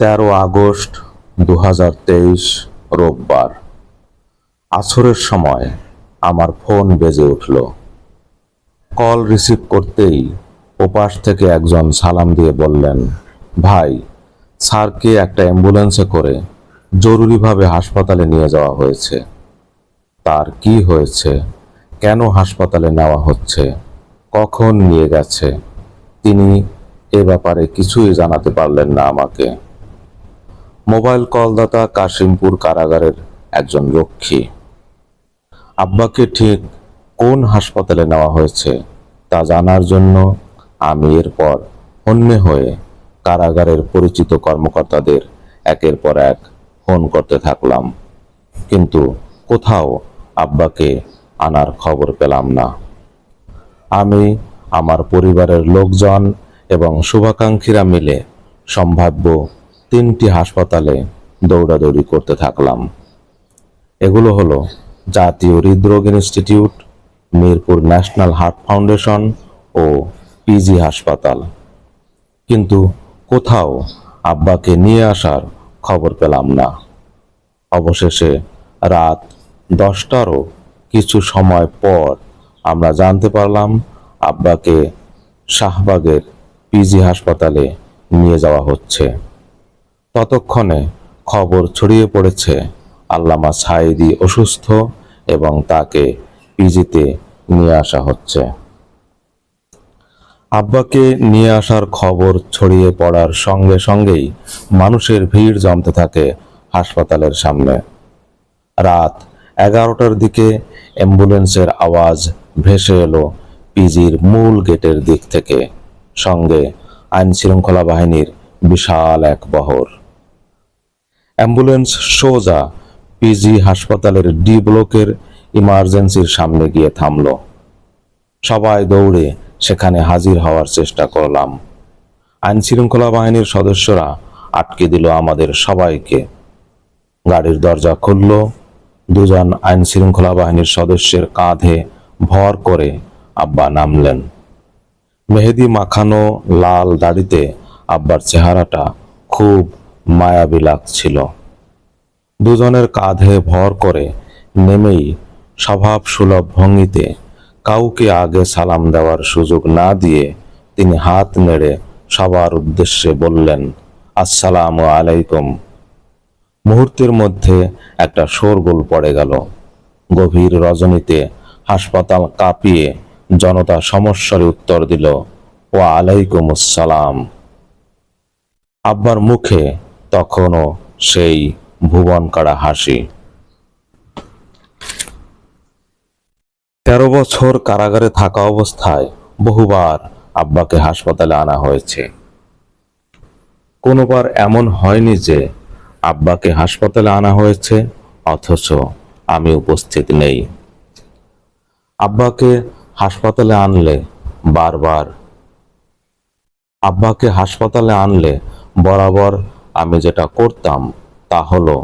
13 August 2023 রোববার আসরের সময় আমার ফোন বেজে উঠল। কল রিসিভ করতেই ওপাশ থেকে একজন সালাম দিয়ে বললেন, ভাই, স্যারকে একটা অ্যাম্বুলেন্সে করে জরুরিভাবে হাসপাতালে নিয়ে যাওয়া হয়েছে। তার কি হয়েছে, কেন হাসপাতালে নেওয়া হচ্ছে, কখন নিয়ে গেছে, তিনি এ ব্যাপারে কিছুই জানাতে পারলেন না আমাকে। মোবাইল কলদাতা কাশিমপুর কারাগারের একজন রক্ষী। আব্বাকে ঠিক কোন হাসপাতালে নেওয়া হয়েছে তা জানার জন্য আমি এরপর হন্যে হয়ে কারাগারের পরিচিত কর্মকর্তাদের একের পর এক ফোন করতে থাকলাম, কিন্তু কোথাও আব্বাকে আনার খবর পেলাম না। আমি, আমার পরিবারের লোকজন এবং শুভাকাঙ্ক্ষীরা মিলে সম্ভাব্য 3টি হাসপাতালে দৌড়াদৌড়ি করতে থাকলাম। এগুলো হলো জাতীয় হৃদরোগ institute, Mirpur national heart foundation ও পিজি হাসপাতাল, কিন্তু কোথাও আব্বাকে নিয়ে আসার খবর পেলাম না। অবশেষে রাত 10টারও কিছু সময় পর আমরা জানতে পারলাম আব্বাকে শাহবাগের পিজি হাসপাতালে নিয়ে যাওয়া হচ্ছে। ততক্ষণে খবর ছড়িয়ে পড়েছে আল্লামা সাঈদী অসুস্থ এবং তাকে পিজিতে নিয়ে আসা হচ্ছে। আব্বাকে নিয়ে আসার খবর ছড়িয়ে পড়ার সঙ্গে সঙ্গেই মানুষের ভিড় জমতে থাকে হাসপাতালের সামনে। রাত 11টার দিকে অ্যাম্বুলেন্সের আওয়াজ ভেসে এলো পিজির মূল গেটের দিক থেকে, সঙ্গে আইন শৃঙ্খলা বাহিনীর বিশাল এক বহর। অ্যাম্বুলেন্স সোজা পিজি হাসপাতালের ডি ব্লকের ইমার্জেন্সির সামনে গিয়ে থামল। সবাই দৌড়ে সেখানে হাজির হওয়ার চেষ্টা করলাম। আইন শৃঙ্খলা বাহিনীর সদস্যরা আটকে দিল আমাদের সবাইকে। গাড়ির দরজা খুলল। দুজন আইন শৃঙ্খলা বাহিনীর সদস্যের কাঁধে ভর করে আব্বা নামলেন। মেহেদি মাখানো লাল দাড়িতে আব্বার চেহারাটা খুব মায়াবী লাগছিল। দুজনের কাঁধে ভর করে নেমেই স্বভাব সুলভ ভঙ্গিতে, কাউকে আগে সালাম দেওয়ার সুযোগ না দিয়ে তিনি হাত নেড়ে সবার উদ্দেশ্যে বললেন, আসসালামু আলাইকুম। মুহূর্তের মধ্যে একটা শোরগোল পড়ে গেল। গভীর রজনীতে হাসপাতাল কাঁপিয়ে জনতা সমস্যারে উত্তর দিল, ওয়া আলাইকুম আসসালাম। আব্বার মুখে তখনও সেই ভুবন কাড়া হাসি। 13 বছর কারাগারে থাকা অবস্থায় বহুবার আব্বাকে হাসপাতালে আনা হয়েছে। কোনোবার এমন হয়নি যে আব্বাকে হাসপাতালে আনা হয়েছে অথচ আমি উপস্থিত নেই। আব্বাকে হাসপাতালে আনলে বরাবর আমি যেটা করতাম তা হলো,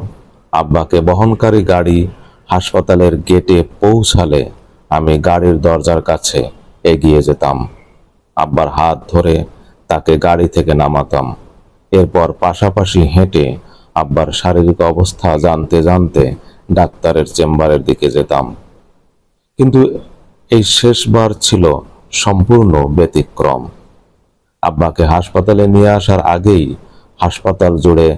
আব্বাকে বহনকারী গাড়ি হাসপাতালের গেটে পৌঁছালে আমি গাড়ির দরজার কাছে এগিয়ে যেতাম। আব্বার হাত ধরে তাকে গাড়ি থেকে নামাতাম। এরপর পাশাপাশি হেঁটে আব্বার শারীরিক অবস্থা জানতে জানতে ডাক্তারের চেম্বারের দিকে যেতাম। কিন্তু এই শেষবার ছিল সম্পূর্ণ ব্যতিক্রম। আব্বাকে হাসপাতালে নিয়ে আসার আগেই হাসপাতাল জুড়ে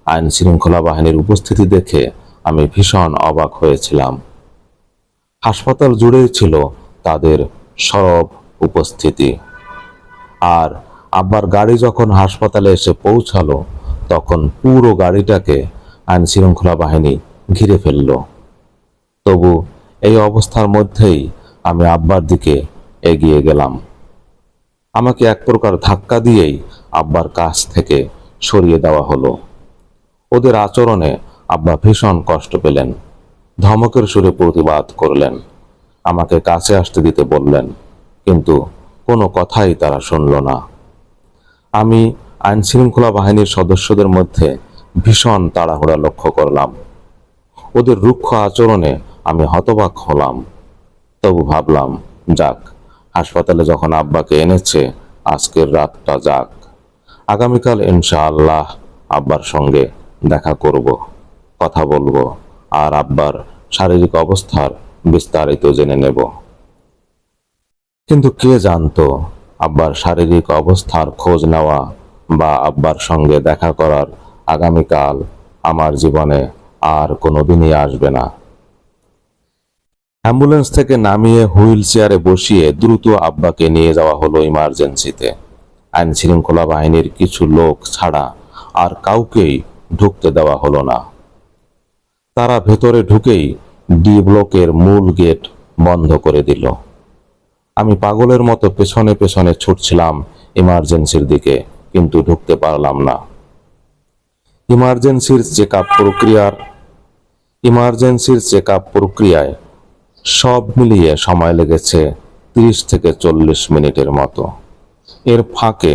আইন শৃঙ্খলা বাহিনীর উপস্থিতি দেখে আমি ভীষণ অবাক হয়েছিলাম। হাসপাতাল জুড়েই ছিল তাদের সরব উপস্থিতি। আর আব্বার গাড়ি যখন হাসপাতালে এসে পৌঁছালো তখন পুরো গাড়িটাকে আইন শৃঙ্খলা বাহিনী ঘিরে ফেলল। তবু এই অবস্থার মধ্যেই আমি আব্বার দিকে এগিয়ে গেলাম। আমাকে এক প্রকার ধাক্কা দিয়েই আব্বার কাছ থেকে সরিয়ে দেওয়া হলো। ওদের আচরণে আব্বা ভীষণ কষ্ট পেলেন। ধমকের সুরে প্রতিবাদ করলেন, আমাকে কাছে আসতে দিতে বললেন, কিন্তু কোনো কথাই তারা শুনল না। আমি আইন শৃঙ্খলা বাহিনীর সদস্যদের মধ্যে ভীষণ তাড়াহুড়া লক্ষ্য করলাম। ওদের রুক্ষ আচরণে আমি হতবাক হলাম। তবু ভাবলাম, যাক, হাসপাতালে যখন আব্বাকে এনেছে আজকের রাতটা যাক, আগামীকাল ইনশাআল্লাহ আব্বার সঙ্গে দেখা করব, কথা বলবো আর আব্বার শারীরিক অবস্থার বিস্তারিত জেনে নেব। কিন্তু কে জানতো আব্বার শারীরিক অবস্থার খোঁজ নেওয়া বা আব্বার সঙ্গে দেখা করার আগামীকাল আমার জীবনে আর কোনোদিনই আসবে না। অ্যাম্বুলেন্স থেকে নামিয়ে হুইল চেয়ারে বসিয়ে দ্রুত আব্বাকে নিয়ে যাওয়া হলো ইমার্জেন্সিতে। আইন শৃঙ্খলা বাহিনীর কিছু লোক ছাড়া আর কাউকেই ঢুকতে দেওয়া হলো না। তারা ভেতরে ঢুকেই ডি ব্লকের মূল গেট বন্ধ করে দিল। আমি পাগলের মতো পেছনে পেছনে ছুটছিলাম ইমার্জেন্সির দিকে, কিন্তু ঢুকতে পারলাম না। ইমার্জেন্সির চেকআপ প্রক্রিয়ায় সব মিলিয়ে সময় লেগেছে 30 থেকে 40 মিনিটের মতো। এর ফাঁকে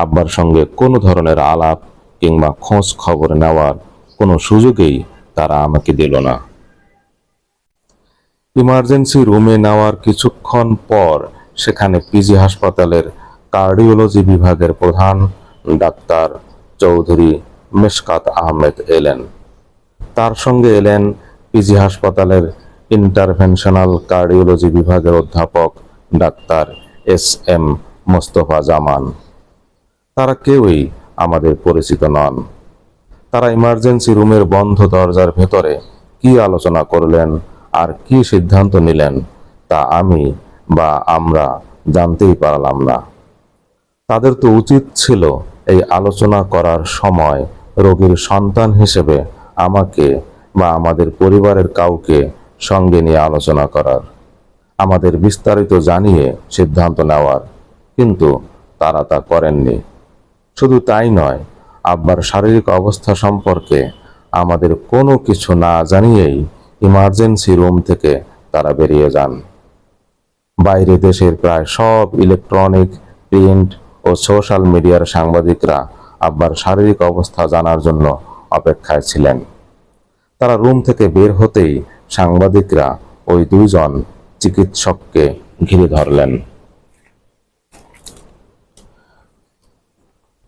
আব্বার সঙ্গে কোনো ধরনের আলাপ কিংবা খোঁজ খবর নেওয়ার কোনো সুযোগই তারা আমাকে দিল না। ইমার্জেন্সি রুমে নেওয়ার কিছুক্ষণ পর সেখানে পিজি হাসপাতালের কার্ডিওলজি বিভাগের প্রধান ডাক্তার চৌধুরী মেশকাত আহমেদ এলেন। তার সঙ্গে এলেন পিজি হাসপাতালের ইন্টারভেনশনাল কার্ডিওলজি বিভাগের অধ্যাপক ডাক্তার এস.এম. মোস্তফা জামান। তারা কেউই আমাদের পরিচিত নন। তারা ইমার্জেন্সি রুমের বন্ধ দরজার ভেতরে কি আলোচনা করলেন আর কি সিদ্ধান্ত নিলেন তা আমি বা আমরা জানতেই পারলাম না। তাদের তো উচিত ছিল এই আলোচনা করার সময় রোগীর সন্তান হিসেবে আমাকে বা আমাদের পরিবারের কাউকে সঙ্গে নিয়ে আলোচনা করার, আমাদের বিস্তারিত জানিয়ে সিদ্ধান্ত নেওয়ার, কিন্তু তারা তা করেননি। শুধু তাই নয়, আব্বার শারীরিক অবস্থা সম্পর্কে আমাদের কোনো কিছু না জানিয়েই ইমার্জেন্সি রুম থেকে তারা বেরিয়ে যান। বাইরে দেশের প্রায় সব ইলেকট্রনিক, প্রিন্ট ও সোশ্যাল মিডিয়ার সাংবাদিকরা আব্বার শারীরিক অবস্থা জানার জন্য অপেক্ষায় ছিলেন। তারা রুম থেকে বের হতেই সাংবাদিকরা ওই দুইজন চিকিৎসককে ঘিরে ধরলেন।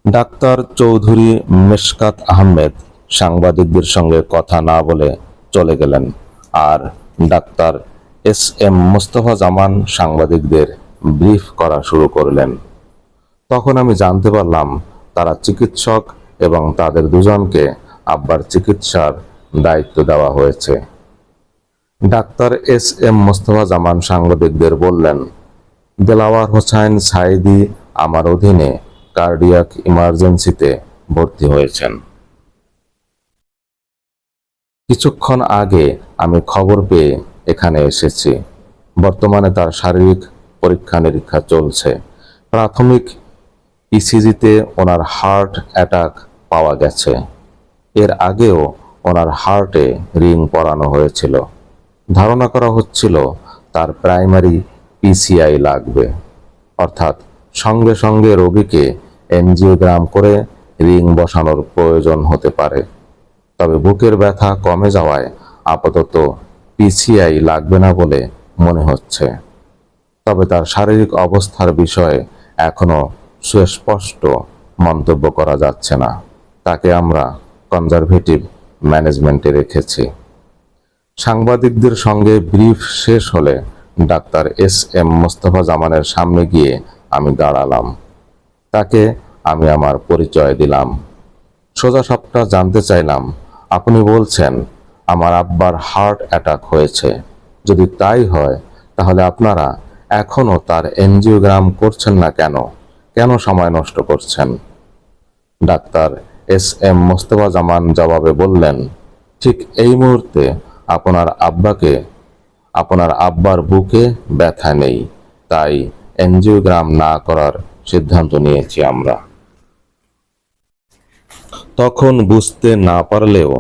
ডাক্তার চৌধুরী মেশকাত আহমেদ সাংবাদিকদের সঙ্গে কথা না বলে চলে গেলেন, আর ডাক্তার এস.এম. মোস্তফা জামান সাংবাদিকদের ব্রিফ করা শুরু করলেন। তখন আমি জানতে পারলাম তারা চিকিৎসক এবং তাদের দুজনকে আব্বার চিকিৎসার দায়িত্ব দেওয়া হয়েছে। Doctor SM. মোস্তফা জামান সাংবাদিকদের বললেন, দেলাওয়ার হোসাইন সাঈদী আমার অধীনে কার্ডিয়াক ইমার্জেন্সিতে ভর্তি হয়েছেন। কিছুক্ষণ আগে আমি খবর পেয়ে এখানে এসেছি। বর্তমানে তার শারীরিক পরীক্ষা নিরীক্ষা চলছে। প্রাথমিক ইসিজিতে ওনার হার্ট অ্যাটাক পাওয়া গেছে। এর আগেও ওনার হার্টে রিং পরানো হয়েছিল। ধারণা করা হচ্ছিল তার প্রাইমারি পিসিআই লাগবে, অর্থাৎ সঙ্গে সঙ্গে রোগীকে এনজিওগ্রাম করে রিং বসানোর প্রয়োজন হতে পারে। তবে বুকের ব্যথা কমে যাওয়ায় আপাতত পিসিআই লাগবে না বলে মনে হচ্ছে। তবে তার শারীরিক অবস্থার বিষয়ে এখনো সুস্পষ্ট মন্তব্য করা যাচ্ছে না। তাকে আমরা কনজারভেটিভ ম্যানেজমেন্টে রেখেছি। সাংবাদিকদের সঙ্গে ব্রিফ শেষ হলে ডাক্তার এস.এম. মোস্তফা জামানের সামনে গিয়ে আমি দাঁড়ালাম। তাকে আমি আমার পরিচয় দিলাম। সোজাসাপটা জানতে চাইলাম, আপনি বলছেন আমার আব্বার হার্ট অ্যাটাক হয়েছে। যদি তাই হয় তাহলে আপনারা এখনো তার এনজিওগ্রাম করছেন না কেন? কেন সময় নষ্ট করছেন? Doctor SM. মোস্তফা জামান জবাবে বললেন, ঠিক এই মুহূর্তে আপনার আব্বার বুকে ব্যথা নেই, তাই এনজিওগ্রাম না করার সিদ্ধান্ত নিয়েছি আমরা। তখন বুঝতে না পারলেও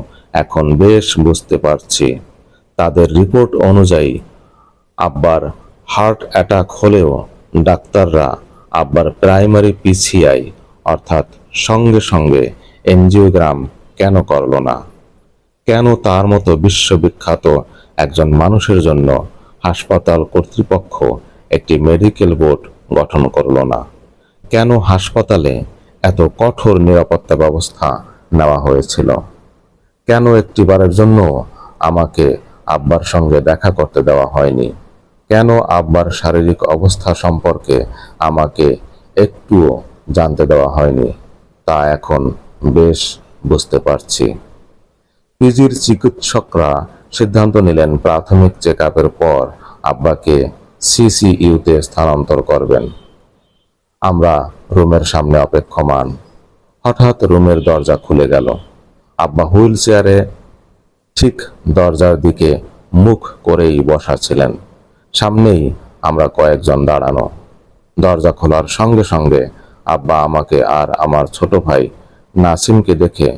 এখন বেশ বুঝতে পারছি। তাদের রিপোর্ট অনুযায়ী আব্বার হার্ট অ্যাটাক হলেও ডাক্তাররা আব্বার প্রাইমারি পিসিআই অর্থাৎ সঙ্গে সঙ্গে এনজিওগ্রাম কেন করলো না? কেন তার মতো বিশ্ববিখ্যাত একজন মানুষের জন্য হাসপাতাল কর্তৃপক্ষ একটি মেডিকেল বোর্ড গঠন করলো না? কেন হাসপাতালে এত কঠোর নিরাপত্তা ব্যবস্থা নেওয়া হয়েছিল। কেন একটিবারের জন্য আমাকে আব্বার সঙ্গে দেখা করতে দেওয়া হয়নি? কেন আব্বার শারীরিক অবস্থা সম্পর্কে আমাকে একটুও জানতে দেওয়া হয়নি, তা এখন বেশ বুঝতে পারছি। পিজির চিকিৎসকরা সিদ্ধান্ত নিলেন প্রাথমিক চেক আপের পর আব্বাকে সিসিইউতে স্থানান্তর করবেন। আমরা রুমের সামনে অপেক্ষমান। হঠাৎ রুমের দরজা খুলে গেল। আব্বা হুইল চেয়ারে ঠিক দরজার দিকে মুখ করেই বসা ছিলেন। সামনেই আমরা কয়েকজন দাঁড়ানো। দরজা খোলার সঙ্গে সঙ্গে আব্বা আমাকে আর আমার ছোট ভাই নাসিমকে দেখে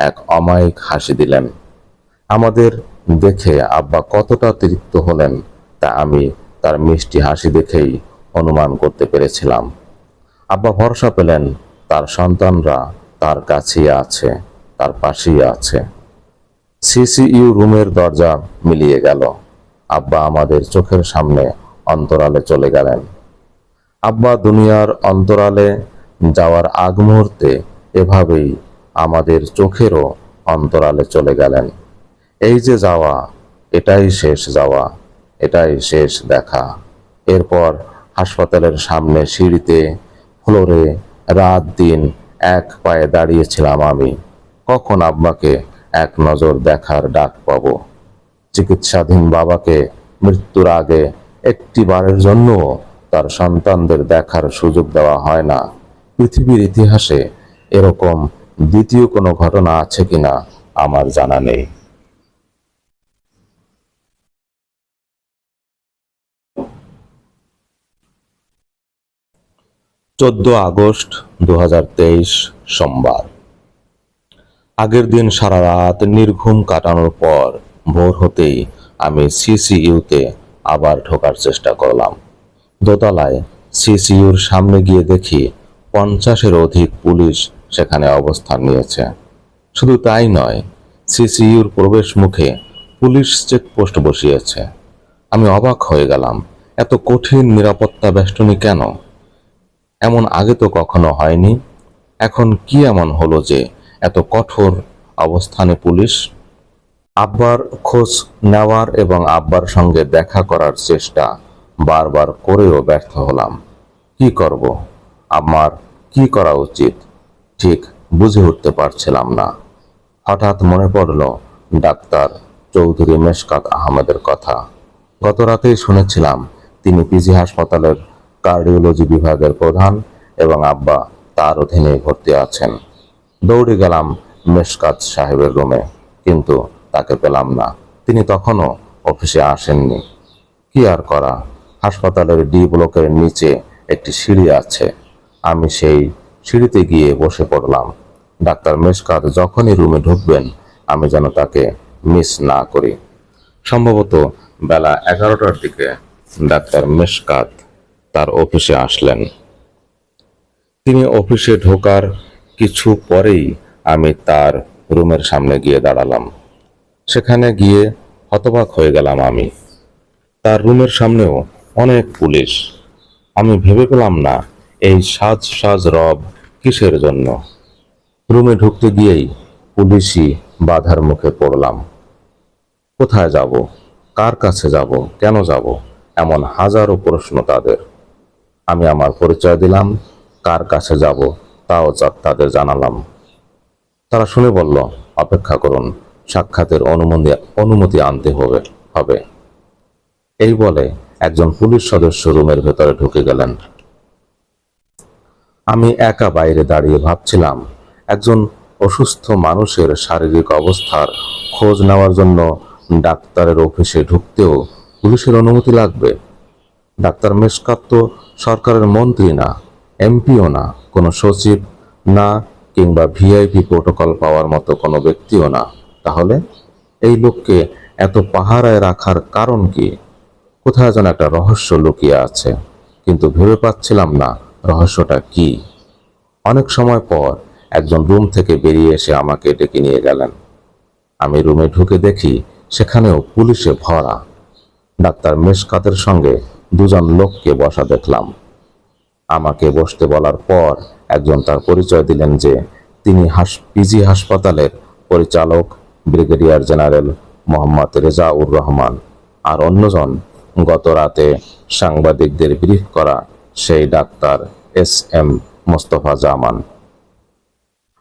এক অমায়িক হাসি দিলেন। আমাদের দেখে আব্বা কতটা তৃপ্ত হলেন তা আমি তার মিষ্টি হাসি দেখেই অনুমান করতে পেরেছিলাম। আব্বা ভরসা পেলেন তার সন্তানরা তার কাছেই আছে, তার পাশেই আছে। সিসিইউ রুমের দরজা মিলিয়ে গেল। আব্বা আমাদের চোখের সামনে অন্তরালে চলে গেলেন। আব্বা দুনিয়ার অন্তরালে যাওয়ার আগ মুহূর্তে এভাবেই আমাদের চোখেরও অন্তরালে চলে গেলেন। এই যে যাওয়া, এটাই শেষ যাওয়া, এটাই শেষ দেখা। এরপর হাসপাতালের সামনে সিঁড়িতে, ফ্লোরে রাত দিন এক পায়ে দাঁড়িয়েছিলাম আমি। কখন আব্বাকে এক নজর দেখার ডাক পাব। চিকিৎসাধীন বাবাকে মৃত্যুর আগে একটিবারের জন্য তার সন্তানদের দেখার সুযোগ দেওয়া হয় না। পৃথিবীর ইতিহাসে এরকম দ্বিতীয় কোনো ঘটনা আছে কিনা আমার জানা নেই। 14 আগস্ট 2023 সোমবার। আগের দিন সারা রাত নির্ঘুম কাটানোর পর ভোর হতেই আমি সিসিইউতে আবার ঢোকার চেষ্টা করলাম। দোতলায় সিসিইউর সামনে গিয়ে দেখি 50-এর অধিক পুলিশ সেখানে অবস্থান নিয়েছে। শুধু তাই নয়, সিসিইউর প্রবেশ মুখে পুলিশ চেকপোস্ট বসিয়েছে। আমি অবাক হয়ে গেলাম, এত কঠিন নিরাপত্তা বেষ্টনী কেন? এমন আগে তো কখনো হয়নি। এখন কি এমন হলো যে এত কঠোর অবস্থানে পুলিশ? আব্বার খোঁজ নেওয়ার এবং আব্বার সঙ্গে দেখা করার চেষ্টা বারবার করেও ব্যর্থ হলাম। কি করব? আমার কি করা উচিত ঠিক বুঝে উঠতে পারছিলাম না। হঠাৎ মনে পড়ল ডাক্তার চৌধুরী মেশকাত আহমেদের কথা। গত রাতেই শুনেছিলাম তিনি পিজি হাসপাতালের কার্ডিওলজি বিভাগের প্রধান এবং আব্বা তার অধীনে ভর্তি আছেন। দৌড়ে গেলাম মেশকাত সাহেবের রুমে, কিন্তু তাকে পেলাম না। তিনি তখনও অফিসে আসেননি। কি আর করা, হাসপাতালের ডি ব্লকের নিচে একটি সিঁড়ি আছে। আমি সেই সিঁড়িতে গিয়ে বসে পড়লাম। ডাক্তার মেশকাত যখনই রুমে ঢুকবেন আমি যেন তাকে মিস না করি। সম্ভবত বেলা 11টার দিকে ডাক্তার মেশকাত তার অফিসে আসলেন। তিনি অফিসে ঢোকার কিছু পরেই আমি তার রুমের সামনে গিয়ে দাঁড়ালাম। সেখানে গিয়ে হতবাক হয়ে গেলাম আমি। তার রুমের সামনেও অনেক পুলিশ। আমি ভেবে পেলাম না এই সাজ সাজ রব কিসের জন্য। রুমে ঢুকতে গিয়েই পুলিশই বাধার মুখে পড়লাম। কোথায় যাব, কার কাছে যাব, কেন যাব, এমন হাজারো প্রশ্ন তাদের। আমি আমার পরিচয় দিলাম, কার কাছে যাব তাও তাদের জানালাম। তারা শুনে বলল, অপেক্ষা করুন, সাক্ষাতের অনুমতি আনতে হবে। এই বলে একজন পুলিশ সদস্য রুমের ভেতরে ঢুকে গেলেন। আমি একা বাইরে দাঁড়িয়ে ভাবছিলাম, একজন অসুস্থ মানুষের শারীরিক অবস্থার খোঁজ নেওয়ার জন্য ডাক্তারের অফিসে ঢুকতেও পুলিশের অনুমতি লাগবে? ডাক্তার মেশকাত তো সরকারের মন্ত্রী না, এমপিও না, কোনো সচিব না, কিংবা ভিআইপি প্রোটোকল পাওয়ার মতো কোনো ব্যক্তিও না। তাহলে এই লোককে এত পাহারায় রাখার কারণ কি? কোথায় যেন একটা রহস্য লুকিয়ে আছে, কিন্তু ভেবে পাচ্ছিলাম না রহস্যটা কি। অনেক সময় পর একজন রুম থেকে বেরিয়ে এসে আমাকে ডেকে নিয়ে গেলেন। আমি রুমে ঢুকে দেখি সেখানেও পুলিশে ভরা। ডাক্তার মেশকাতের সঙ্গে দুজন লোককে বসা দেখলাম। আমাকে বসতে বলার পর একজন তার পরিচয় দিলেন যে তিনি পিজি হাসপাতালের পরিচালক ব্রিগেডিয়ার জেনারেল মোহাম্মদ রেজাউর রহমান, আর অন্যজন গত রাতে সাংবাদিকদের ব্রিফ করা সেই ডাক্তার SM মোস্তফা জামান।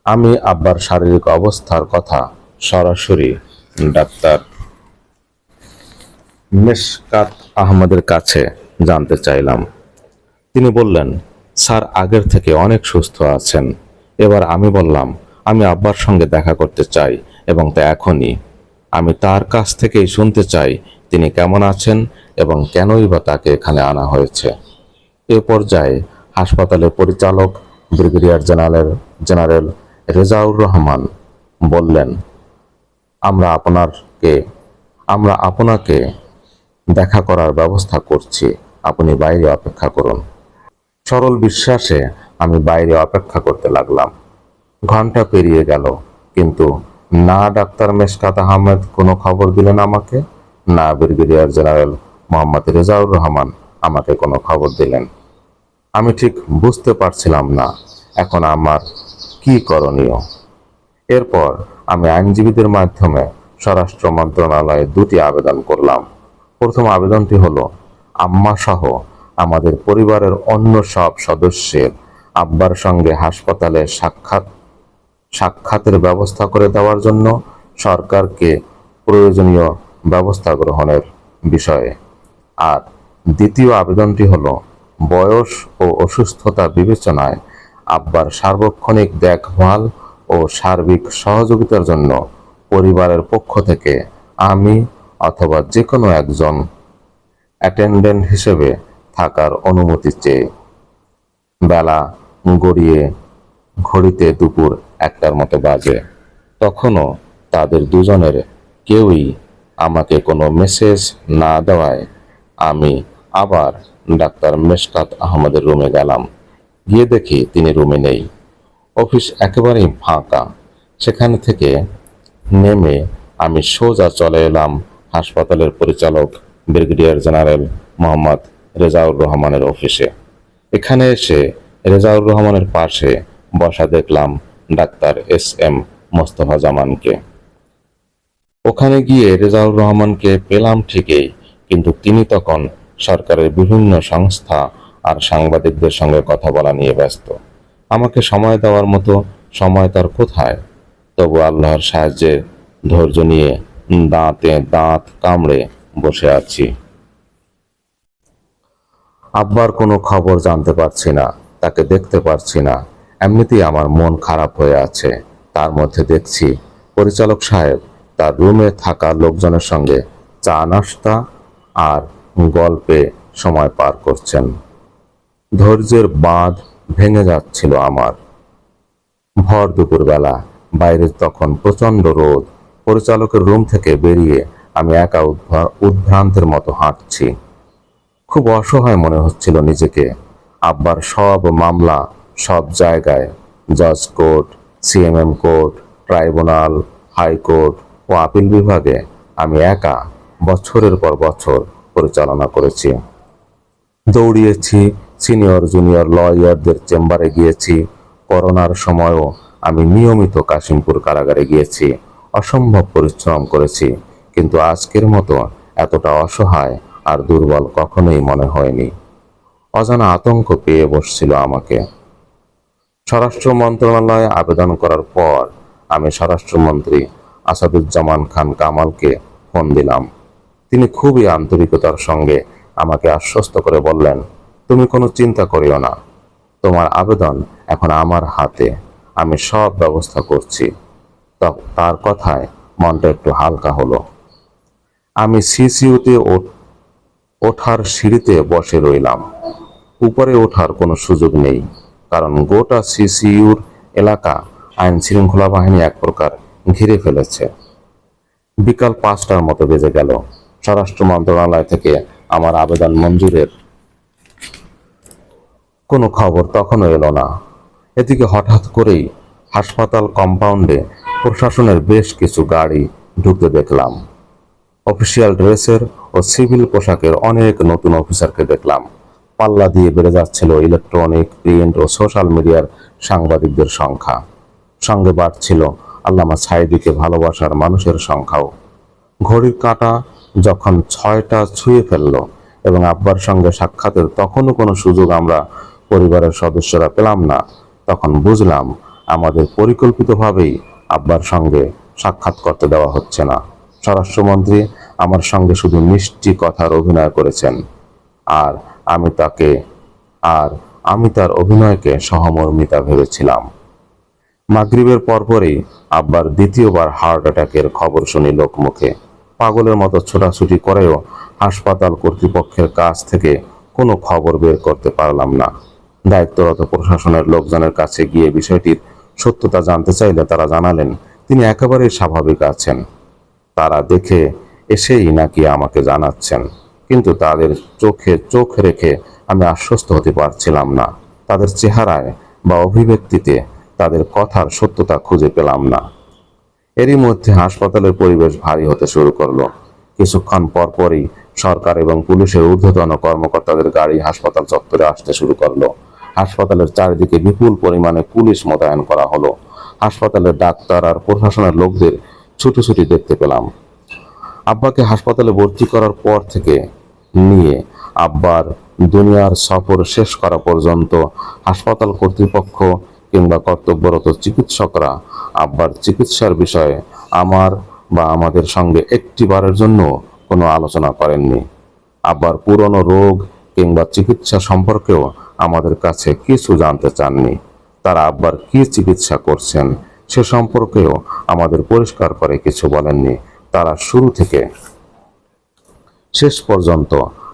আমি আব্বার শারীরিক অবস্থার কথা সরাসরি ডাক্তার মেশকাত আহমদের কাছে জানতে চাইলাম। তিনি বললেন, স্যার আগের থেকে অনেক সুস্থ আছেন। এবার আমি বললাম, আমি আব্বার সঙ্গে দেখা করতে চাই এবং তা এখনই। আমি তার কাছ থেকেই শুনতে চাই তিনি কেমন আছেন এবং কেনই বা তাকে এখানে আনা হয়েছে। এ পর্যায়ে হাসপাতালের পরিচালক ব্রিগেডিয়ার জেনারেল রেজাউর রহমান বললেন, আমরা আপনাকে দেখা করার ব্যবস্থা করছি, আপনি বাইরে অপেক্ষা করুন। সরল বিশ্বাসে আমি বাইরে অপেক্ষা করতে লাগলাম। ঘন্টা পেরিয়ে গেল, কিন্তু না ডাক্তার মেশকাত আহমেদ কোনো খবর দিলেন আমাকে, না ব্রিগেডিয়ার জেনারেল মোহাম্মদ রেজাউর রহমান আমাকে কোনো খবর দিলেন। আমি ঠিক বুঝতে পারছিলাম না এখন আমার কি করণীয়। এরপর আমি আইনজীবীদের মাধ্যমে স্বরাষ্ট্র মন্ত্রণালয়ে 2টি আবেদন করলাম। প্রথম আবেদনটি হলো আম্মা সহ আমাদের পরিবারের অন্য সব সদস্যের আব্বার সঙ্গে হাসপাতালে সাক্ষাতের ব্যবস্থা করে দেওয়ার জন্য সরকারকে প্রয়োজনীয় ব্যবস্থা গ্রহণের বিষয়ে। আর দ্বিতীয় আবেদনটি হলো বয়স ও অসুস্থতা বিবেচনায় আব্বার সার্বক্ষণিক দেখভাল ও সার্বিক সহযোগিতার জন্য পরিবারের পক্ষ থেকে আমি অথবা যে কোনো একজন অ্যাটেন্ডেন্ট হিসেবে থাকার অনুমতি চেয়ে। বেলা গড়িয়ে ঘড়িতে দুপুর 1টার মতো বাজে। তখনও তাদের দুজনের কেউই আমাকে কোনো মেসেজ না দেওয়ায় আমি আবার ডাক্তার মেশকাত আহমদের রুমে গেলাম। গিয়ে দেখি তিনি রুমে নেই। অফিস একেবারেই ফাঁকা। সেখান থেকে নেমে আমি সোজা চলে এলাম হাসপাতালের পরিচালক ব্রিগেডিয়ার জেনারেল মোহাম্মদ রেজাউর রহমানের অফিসে। এখানে এসে রেজাউর রহমানের পাশে বসা দেখলাম ডাক্তার SM মোস্তফা জামানকে। ওখানে গিয়ে রেজাউর রহমানকে পেলাম ঠিকই, কিন্তু তিনি তখন সরকারের বিভিন্ন সংস্থা আর সাংবাদিকদের সঙ্গে কথা বলা নিয়ে ব্যস্ত। আমাকে সময় দেওয়ার মতো সময় তার কোথায়? তবু আল্লাহর সাহায্যে ধৈর্য নিয়ে দাঁতে দাঁত কামড়ে বসে আছি। আব্বার কোনো খবর জানতে পারছি না, তাকে দেখতে পারছি না। এমনিতেই আমার মন খারাপ হয়ে আছে। তার মধ্যে দেখছি পরিচালক সাহেব তার রুমে থাকা লোকজনের সঙ্গে চা নাস্তা আর গল্পে সময় পার করছেন। ধৈর্যের বাঁধ ভেঙে যাচ্ছিল আমার। ভর দুপুরবেলা, বাইরে তখন প্রচণ্ড রোদ। পরিচালকের রুম থেকে বেরিয়ে আমি একা উদ্ভ্রান্তের মতো হাঁটছি। খুব অসহায় মনে হচ্ছিল নিজেকে। আব্বার সব মামলা সব জায়গায়, জজ court, CMM court, tribunal, high court ও আপিল বিভাগে আমি একা বছরের পর বছর পরিচালনা করেছি। দৌড়িয়েছি, সিনিয়র জুনিয়র লয়ারদের চেম্বারে গিয়েছি। করোনার সময়ও আমি নিয়মিত কাশিমপুর কারাগারে গিয়েছি। অসম্ভব পরিশ্রম করেছি, কিন্তু আজকের মতো এতটা অসহায় আর দুর্বল কখনোই মনে হয়নি। অজানা আতঙ্ক পেয়ে বসছিল আমাকে। স্বরাষ্ট্র মন্ত্রণালয়ে আবেদন করার পর আমি স্বরাষ্ট্রমন্ত্রী আসাদুজ্জামান খান কামালকে ফোন দিলাম। তিনি খুবই আন্তরিকতার সঙ্গে আমাকে আশ্বস্ত করে বললেন, তুমি কোনো চিন্তা করিও না, তোমার আবেদন এখন আমার হাতে, আমি সব ব্যবস্থা করছি। তার কথায় মনটা একটু হালকা হলো। আমি CCUতে ওঠার সিঁড়িতে বসে রইলাম। উপরে ওঠার কোনো সুযোগ নেই, কারণ গোটা CCUর এলাকা আইন শৃঙ্খলা বাহিনী এক প্রকার ঘিরে ফেলেছে। বিকাল 5টার মতো বেজে গেল। স্বরাষ্ট্র মন্ত্রণালয় থেকে আমার আবেদন মঞ্জুরের কোনো খবর তখনও এলো না। এদিকে হঠাৎ করেই হাসপাতাল কম্পাউন্ডে প্রশাসনের বেশ কিছু গাড়ি ঢুকতে দেখলাম। অফিসিয়াল ড্রেসের ও সিভিল পোশাকের অনেক নতুন অফিসারকে দেখলাম। পাল্লা দিয়ে বেড়ে যাচ্ছিল ইলেকট্রনিক, প্রিন্ট ও সোশ্যাল মিডিয়ার সাংবাদিকদের সংখ্যা। সঙ্গে বাড়ছিল আল্লামা সাঈদীকে ভালোবাসার মানুষের সংখ্যাও। ঘড়ির কাঁটা যখন 6টা ছুঁয়ে ফেলল এবং আব্বার সঙ্গে সাক্ষাতের তখনও কোনো সুযোগ আমরা পরিবারের সদস্যরা পেলাম না, তখন বুঝলাম আমাদের পরিকল্পিতভাবেই আব্বার সঙ্গে সাক্ষাৎ করতে দেওয়া হচ্ছে না। স্বরাষ্ট্রমন্ত্রী আমার সঙ্গে শুধু মিষ্টি কথার অভিনয় করেছেন, আর আমি তার অভিনয়কে সহমর্মিতা ভেবেছিলাম। মাগরিবের পরপরই আব্বার দ্বিতীয়বার হার্ট অ্যাটাকের খবর শুনি লোকমুখে। পাগলের মতো ছোটাছুটি করেও হাসপাতাল কর্তৃপক্ষের কাছ থেকে কোনো খবর বের করতে পারলাম না। দায়িত্বরত প্রশাসনের লোকজনের কাছে গিয়ে বিষয়টির সত্যতা জানতে চাইলে তারা জানালেন তিনি একেবারেই স্বাভাবিক আছেন। তারা দেখে এসেই নাকি আমাকে জানাচ্ছেন, কিন্তু তাদের চোখে চোখ রেখে আমি আশ্বস্ত হতে পারছিলাম না। তাদের চেহারায় বা অভিব্যক্তিতে তাদের কথার সত্যতা খুঁজে পেলাম না। এরই মধ্যে হাসপাতালের পরিবেশ ভারী হতে শুরু করলো। কিছুক্ষণ পরপরই সরকার এবং পুলিশের ঊর্ধ্বতন কর্মকর্তাদের গাড়ি হাসপাতাল চত্বরে আসতে শুরু করলো। হাসপাতালের চারিদিকে বিপুল পরিমাণে পুলিশ মোতায়েন করা হলো। হাসপাতালের ডাক্তার আর প্রশাসনের লোকদের ছুটোছুটি দেখতে পেলাম। আব্বাকে হাসপাতালে ভর্তি করার পর থেকে নিয়ে আব্বার দুনিয়ার সফর শেষ করা পর্যন্ত হাসপাতাল কর্তৃপক্ষ কিংবা কর্তব্যরত চিকিৎসকরা আব্বার চিকিৎসার বিষয়ে আমাদের সঙ্গে একটিবারের জন্য কোনো আলোচনা করেননি। আব্বার পুরনো রোগ কিংবা চিকিৎসা সম্পর্কেও আমাদের কাছে কিছু জানতে চাননি। তারা আব্বার কি চিকিৎসা করছেন সে সম্পর্কেও আমাদের পরিষ্কার করে কিছু বলেননি। তারা শুরু থেকে শেষ পর্যন্ত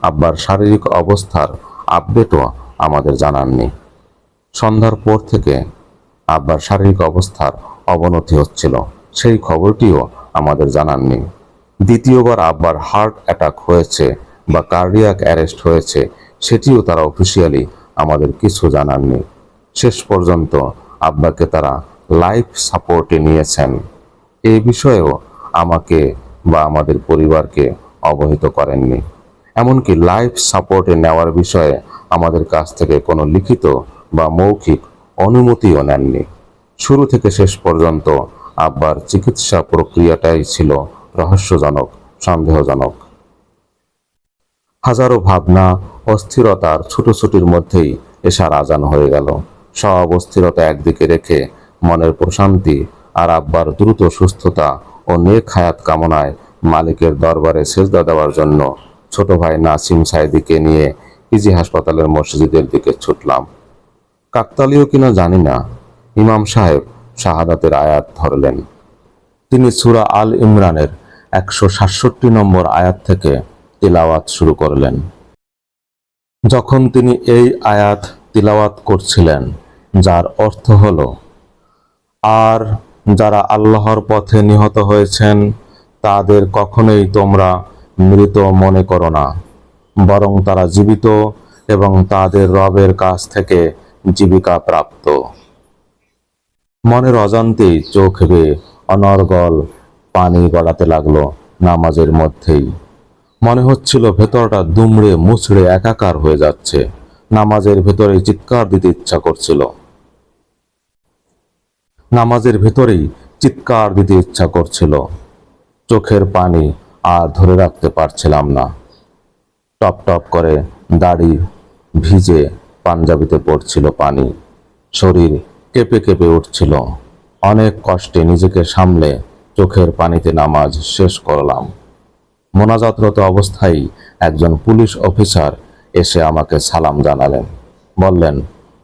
আব্বার শারীরিক অবস্থার আপডেটও আমাদের জানাননি। সন্ধ্যার পর থেকে আব্বার শারীরিক অবস্থার অবনতি হচ্ছিল, সেই খবরটিও আমাদের জানাননি। দ্বিতীয়বার আব্বার হার্ট অ্যাটাক হয়েছে বা কার্ডিয়াক অ্যারেস্ট হয়েছে সেটিও তারা অফিসিয়ালি আমাদের কিছু জানাননি। শেষ পর্যন্ত আব্বাকে তারা লাইফ সাপোর্টে নিয়েছেন এই বিষয়েও আমাকে বা আমাদের পরিবারকে অবহিত করেননি। এমনকি লাইফ সাপোর্টে নেওয়ার বিষয়ে আমাদের কাছ থেকে কোনো লিখিত বা মৌখিক অনুমতিও নেননি। শুরু থেকে শেষ পর্যন্ত আব্বার চিকিৎসা প্রক্রিয়াটাই ছিল রহস্যজনক, সন্দেহজনক। হাজারো ভাবনা অস্থিরতার ছুটোছুটির মধ্যেই এশার আজান হয়ে গেল। সব অস্থিরতা একদিকে রেখে মনের প্রশান্তি আর আব্বার দ্রুত সুস্থতা ও নেক হায়াত কামনায় মালিকের দরবারে সেজদা দেওয়ার জন্য ছোট ভাই নাসিম সাঈদীকে নিয়ে পিজি হাসপাতালের মসজিদের দিকে ছুটলাম। কাকতালীয় কিনা জানি না, ইমাম সাহেব শাহাদাতের আয়াত ধরলেন। তিনি সূরা আল ইমরানের 167 নম্বর আয়াত থেকে তিলাওয়াত শুরু করলেন। যখন তিনি এই আয়াত তিলাওয়াত করছিলেন, যার অর্থ হলো, আর যারা আল্লাহর পথে নিহত হয়েছেন তাদের কখনোই তোমরা মৃত মনে করো না, বরং তারা জীবিত এবং তাদের রবের কাছ থেকে জীবিকা প্রাপ্ত। মনের অজান্তেই চোখ বেয়ে অনর্গল পানি গড়াতে লাগলো নামাজের মধ্যেই। মনে হচ্ছিল ভেতরটা দুমড়ে মুচড়ে একাকার হয়ে যাচ্ছে। নামাজের ভেতরেই চিৎকার দিতে ইচ্ছা করছিল। চোখের পানি আর ধরে রাখতে পারছিলাম না। টপ টপ করে দাড়ি ভিজে পাঞ্জাবিতে পড়ছিল পানি। শরীর কেঁপে কেঁপে উঠছিল। অনেক কষ্টে নিজেকে সামলে চোখের পানিতে নামাজ শেষ করলাম। মোনাজাতরত অবস্থায় একজন পুলিশ অফিসার এসে আমাকে সালাম জানালেন। বললেন,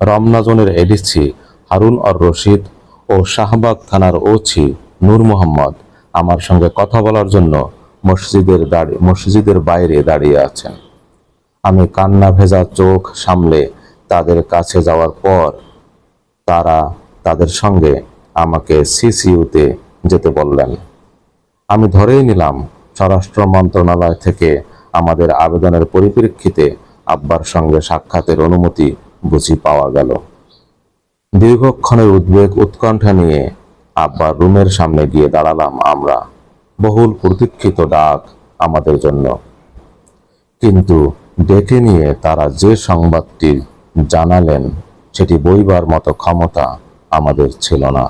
রমনা জোনের এডিসি হারুন আর রশিদ ও শাহবাগ থানার ওসি নূর মোহাম্মদ আমার সঙ্গে কথা বলার জন্য মসজিদের বাইরে দাঁড়িয়ে আছেন। আমি কান্না ভেজা চোখ সামলে তাদের কাছে যাওয়ার পর তারা তাদের সঙ্গে আমাকে সিসিইউতে যেতে বললেন। আমি ধরেই নিলাম স্বরাষ্ট্র মন্ত্রণালয় থেকে আমাদের আবেদনের পরিপ্রেক্ষিতে আব্বার সঙ্গে সাক্ষাতের অনুমতি বুঝি পাওয়া গেল। দীর্ঘক্ষণের উদ্বেগ উৎকণ্ঠা নিয়ে আব্বার রুমের সামনে গিয়ে দাঁড়ালাম আমরা। বহুল প্রতীক্ষিত ডাক আমাদের জন্য, কিন্তু ডেকে নিয়ে তারা যে সংবাদটি জানালেন সেটি বইবার মতো ক্ষমতা আমাদের ছিল না।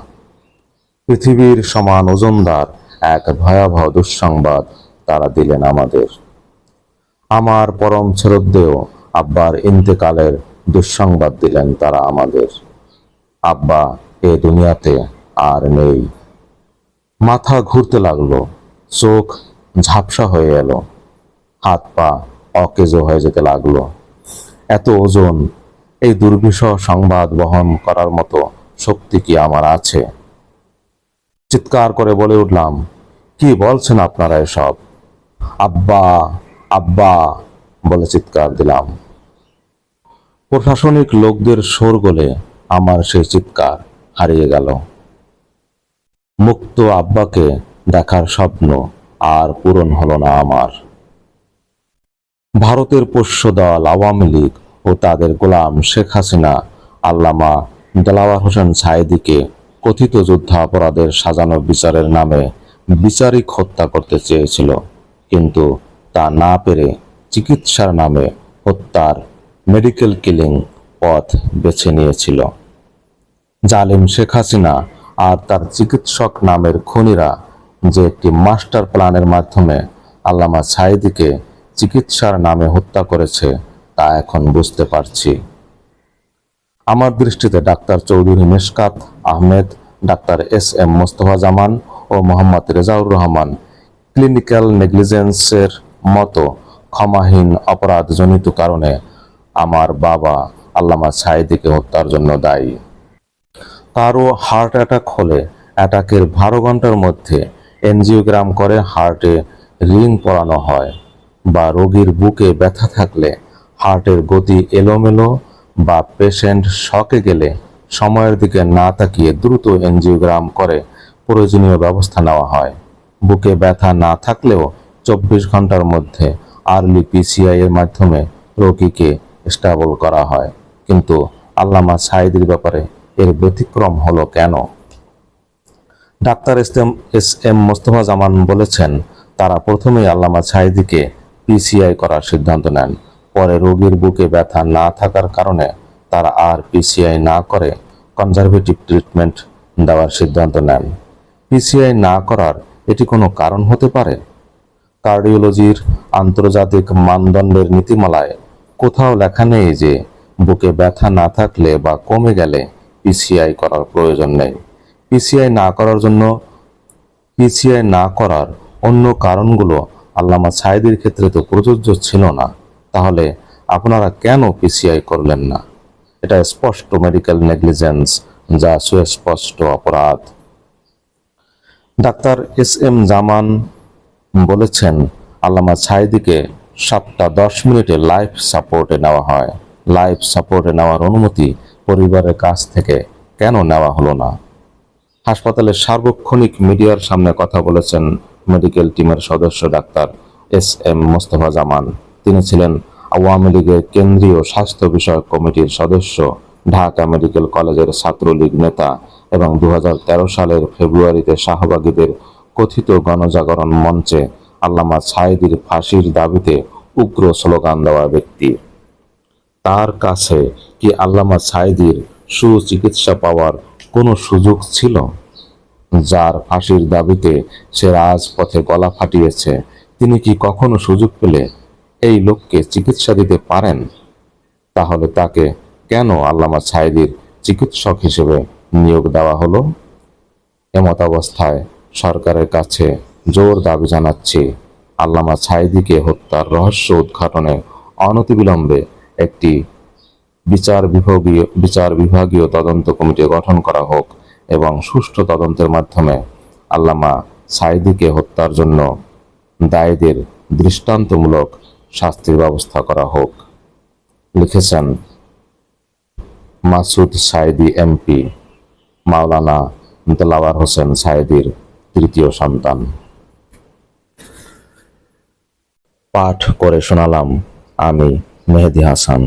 পৃথিবীর সমান ওজনদার এক ভয়াবহ দুঃসংবাদ তারা দিলেন আমাদের। আমার পরম শ্রদ্ধেয় আব্বার ইন্তেকালের দুঃসংবাদ দিলেন তারা আমাদের। আব্বা এ দুনিয়াতে আর নেই। মাথা ঘুরতে লাগলো, চোখ ঝাপসা হয়ে এলো, হাত পা অকেজো হয়ে যেতে লাগলো। এত ওজন, এই দুর্বিষহ সংবাদ বহন করার মতো শক্তি কি আমার আছে? চিৎকার করে বলে উঠলাম, কি বলছেন আপনারা এসব? আব্বা, আব্বা বলে চিৎকার দিলাম। প্রশাসনিক লোকদের শোরগোলে আমার সেই চিৎকার হারিয়ে গেল। মুক্ত আব্বাকে দেখার স্বপ্ন আর পূরণ হলো না আমার। ভারতের পোষ্য দল আওয়ামী লীগ ও তাদের গোলাম শেখ হাসিনা আল্লামা দেলাওয়ার হোসেন সাঈদীকে কথিত যুদ্ধাপরাধের সাজানো বিচারের নামে বিচারিক হত্যা করতে চেয়েছিল, কিন্তু তা না পেরে চিকিৎসার নামে হত্যার মেডিকেল কিলিং পথ বেছে নিয়েছিল। জালিম শেখ হাসিনা আর তার চিকিৎসক নামের খুনিরা যে একটি মাস্টার প্ল্যানের মাধ্যমে আল্লামা সাঈদীকে চিকিৎসার নামে হত্যা করেছে তা এখন বুঝতে পারছি। আমার দৃষ্টিতে doctor Chowdhury Mishkat Ahmed, doctor SM. Mostafa জামান ও মোহাম্মদ রেজাউর রহমান ক্লিনিক্যাল নেগলিজেন্সের মতো ক্ষমাহীন অপরাধজনিত কারণে আমার বাবা আল্লামা সাঈদীকে হত্যার জন্য দায়ী। কারো হার্ট অ্যাটাক হলে অ্যাটাকের 12 ঘন্টার মধ্যে এনজিওগ্রাম করে হার্টে রিং পরানো হয়, বা রোগীর বুকে ব্যথা থাকলে হার্টের গতি এলোমেলো বা পেশেন্ট শকে গেলে সময়ের দিকে না তাকিয়ে দ্রুত এনজিওগ্রাম করে প্রয়োজনীয় ব্যবস্থা নেওয়া হয়। বুকে ব্যথা না থাকলেও 24 ঘন্টার মধ্যে আর্লি পিসিআই এর মাধ্যমে রোগীকে স্টেবল করা হয়। কিন্তু আল্লামা সাঈদীর ব্যাপারে এর ব্যতিক্রম হলো কেন? Doctor SM. মোস্তফা জামান বলেছেন, তারা প্রথমেই আল্লামা সাঈদীকে পিসিআই করার সিদ্ধান্ত নেন। পরে রোগীর বুকে ব্যথা না থাকার কারণে তারা আর পিসিআই না করে কনজারভেটিভ ট্রিটমেন্ট দেওয়ার সিদ্ধান্ত নেন। পিসিআই না করার এটি কোনো কারণ হতে পারে? কার্ডিওলজির আন্তর্জাতিক মানদণ্ডের নীতিমালায় কোথাও লেখা নেই যে বুকে ব্যথা না থাকলে বা কমে গেলে পিসিআই করার প্রয়োজন নেই। পিসিআই না করার অন্য কারণগুলো আল্লামা সাঈদীর ক্ষেত্রে তো প্রযোজ্য ছিল না। তাহলে আপনারা কেন পিসিআই করলেন না? এটা স্পষ্ট মেডিকেল নেগলিজেন্স, যা সুস্পষ্ট অপরাধ। Doctor SM. জামান বলেছেন, আল্লামা সাঈদীকে 7টা 10 মিনিটে লাইফ সাপোর্টে নেওয়া হয়। লাইফ সাপোর্টে নেওয়ার অনুমতি পরিবারের কাছ থেকে কেন নেওয়া হলো না? হাসপাতালের সার্বক্ষণিক মিডিয়ার সামনে কথা বলেছেন মেডিকেল টিমের সদস্য ডাক্তার এস.এম. মোস্তফা জামান। তিনি ছিলেন আওয়ামী লীগের কেন্দ্রীয় স্বাস্থ্য বিষয়ক কমিটির সদস্য, ঢাকা মেডিকেল কলেজের ছাত্রলীগ নেতা এবং 2013 সালের ফেব্রুয়ারিতে শাহবাগীদের কথিত গণজাগরণ মঞ্চে আল্লামা সাঈদীর ফাঁসির দাবিতে উগ্র স্লোগান দেওয়া ব্যক্তি। তার কাছে কি আল্লামা সাঈদীর সুচিকিৎসা পাওয়ার কোনো সুযোগ ছিল? যার ফাঁসির দাবিতে সে রাজপথে গলা ফাটিয়েছে, তিনি কি কখনো সুযোগ পেলে এই লোককে চিকিৎসা দিতে পারেন? তাহলে তাকে কেন আল্লামা সাঈদীর চিকিৎসক হিসেবে নিয়োগ দেওয়া হলো? এমতাবস্থায় সরকারের কাছে জোর দাবি জানাচ্ছি, আল্লামা সাঈদীকে হত্যার রহস্য উদ্ঘাটনে অনতিবিলম্বে একটি বিচার বিভাগীয় তদন্ত কমিটি গঠন করা হোক এবং সুষ্ঠু তদন্তের মাধ্যমে আল্লামা সাঈদীকে হত্যার জন্য দায়ীদের দৃষ্টান্তমূলক শাস্তির ব্যবস্থা করা হোক। লিখেছেন মাসুদ সাঈদী এমপি, মাওলানা দেলাওয়ার হোসেন সাঈদীর 3য় সন্তান। পাঠ করে শোনালাম আমি মেহেদী হাসান।